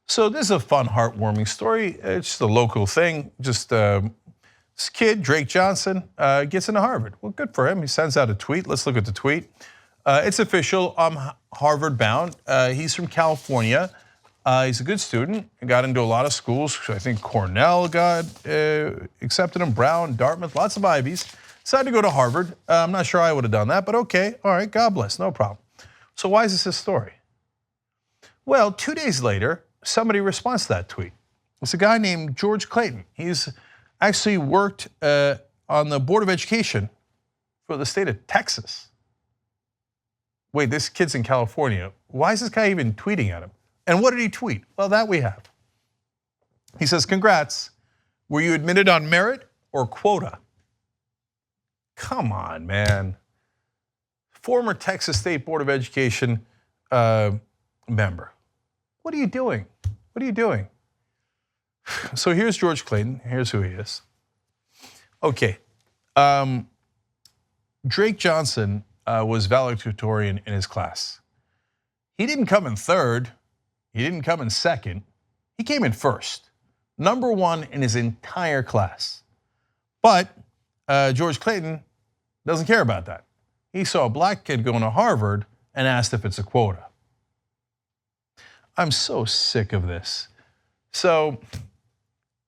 So this is a fun, heartwarming story. It's just a local thing. Just this kid, Drake Johnson, gets into Harvard. Well, good for him. He sends out a tweet. Let's look at the tweet. It's official. I'm Harvard bound. He's from California. He's a good student. He got into a lot of schools. I think Cornell got accepted him, Brown, Dartmouth, lots of Ivies. Decided to go to Harvard. I'm not sure I would have done that, but okay. All right, God bless, no problem. So why is this his story? Well, 2 days later, somebody responds to that tweet. It's a guy named George Clayton. He's actually worked on the Board of Education for the state of Texas. Wait, this kid's in California. Why is this guy even tweeting at him? And what did he tweet? Well, that we have. He says, congrats, were you admitted on merit or quota? Come on, man. Former Texas State Board of Education member. What are you doing? What are you doing? So here's George Clayton. Here's who he is. Okay. Drake Johnson was valedictorian in his class. He didn't come in third. He didn't come in second. He came in first. Number one in his entire class. But George Clayton doesn't care about that. He saw a black kid going to Harvard and asked if it's a quota. I'm so sick of this. So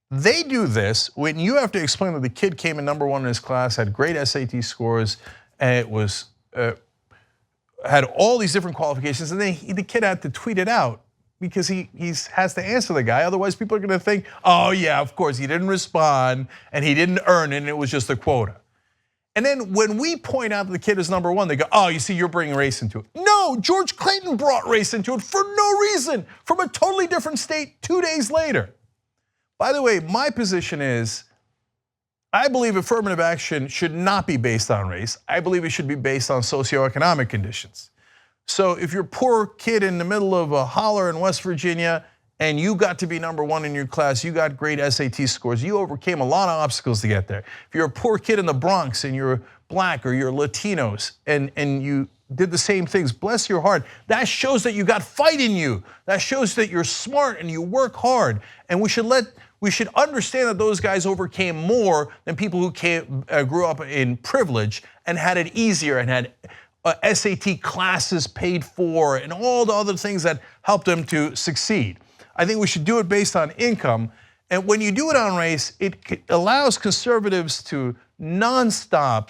they do this when you have to explain that the kid came in number one in his class, had great SAT scores, and it was had all these different qualifications, and then the kid had to tweet it out because he has to answer the guy. Otherwise, people are going to think, oh yeah, of course, he didn't respond and he didn't earn it, and it was just a quota. And then when we point out that the kid is number one, they go, oh, you see, you're bringing race into it. No, George Clayton brought race into it for no reason, from a totally different state 2 days later. By the way, my position is, I believe affirmative action should not be based on race. I believe it should be based on socioeconomic conditions. So if you're a poor kid in the middle of a holler in West Virginia and you got to be number one in your class, you got great SAT scores, you overcame a lot of obstacles to get there. If you're a poor kid in the Bronx and you're black or you're Latinos and you did the same things, bless your heart. That shows that you got fight in you. That shows that you're smart and you work hard. And we should understand that those guys overcame more than people who grew up in privilege and had it easier and had SAT classes paid for and all the other things that helped them to succeed. I think we should do it based on income. And when you do it on race, it allows conservatives to nonstop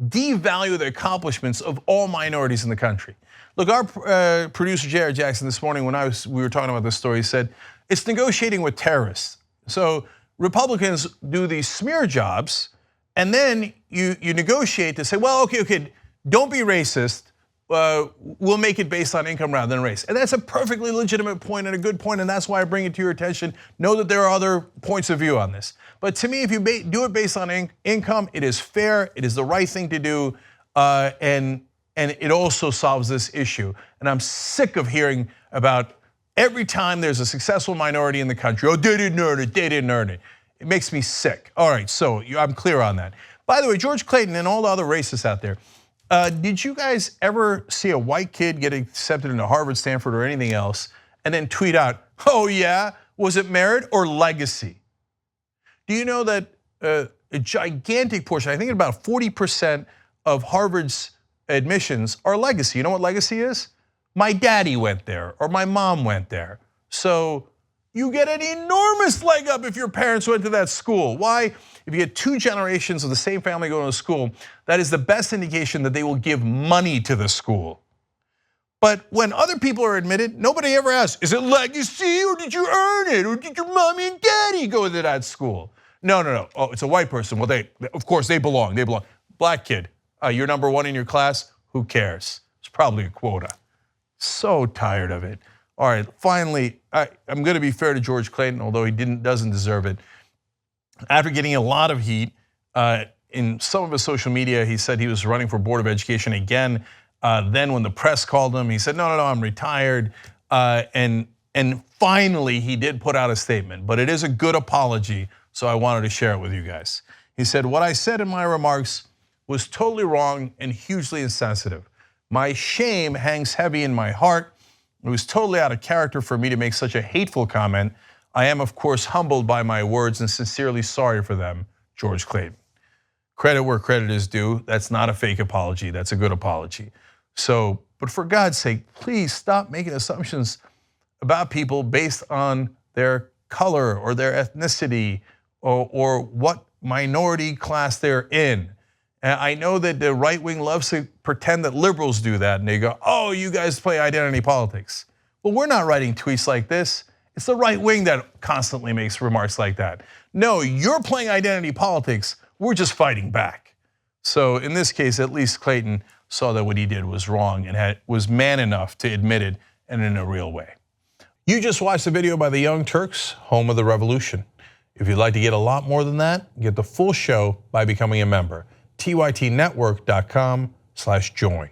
devalue the accomplishments of all minorities in the country. Look, our producer J.R. Jackson this morning, when we were talking about this story, said it's negotiating with terrorists. So Republicans do these smear jobs, and then you negotiate to say, well, okay, don't be racist. We'll make it based on income rather than race. And that's a perfectly legitimate point and a good point, and that's why I bring it to your attention. Know that there are other points of view on this. But to me, if you do it based on income, it is fair, it is the right thing to do, and it also solves this issue. And I'm sick of hearing about every time there's a successful minority in the country, oh, they didn't earn it, they didn't earn it. It makes me sick. All right, so I'm clear on that. By the way, George Clayton and all the other racists out there, did you guys ever see a white kid get accepted into Harvard, Stanford, or anything else, and then tweet out, oh yeah, was it merit or legacy? Do you know that a gigantic portion, I think about 40% of Harvard's admissions are legacy? You know what legacy is? My daddy went there, or my mom went there. So you get an enormous leg up if your parents went to that school. Why? If you get 2 generations of the same family going to school, that is the best indication that they will give money to the school. But when other people are admitted, nobody ever asks, is it legacy or did you earn it? Or did your mommy and daddy go to that school? No. Oh, it's a white person. Well, of course they belong. Black kid, you're number one in your class, who cares? It's probably a quota. So tired of it. All right, finally, I'm going to be fair to George Clayton, although he doesn't deserve it. After getting a lot of heat in some of his social media, he said he was running for Board of Education again. Then when the press called him, he said, no, I'm retired. And finally, he did put out a statement, but it is a good apology, so I wanted to share it with you guys. He said, what I said in my remarks was totally wrong and hugely insensitive. My shame hangs heavy in my heart. It was totally out of character for me to make such a hateful comment. I am, of course, humbled by my words and sincerely sorry for them, George Clayton. Credit where credit is due. That's not a fake apology. That's a good apology. So, but for God's sake, please stop making assumptions about people based on their color or their ethnicity or what minority class they're in. And I know that the right wing loves to pretend that liberals do that, and they go, oh, you guys play identity politics. Well, we're not writing tweets like this. It's the right wing that constantly makes remarks like that. No, you're playing identity politics. We're just fighting back. So in this case, at least Clayton saw that what he did was wrong and was man enough to admit it, and in a real way. You just watched a video by the Young Turks, home of the revolution. If you'd like to get a lot more than that, get the full show by becoming a member. tytnetwork.com/join.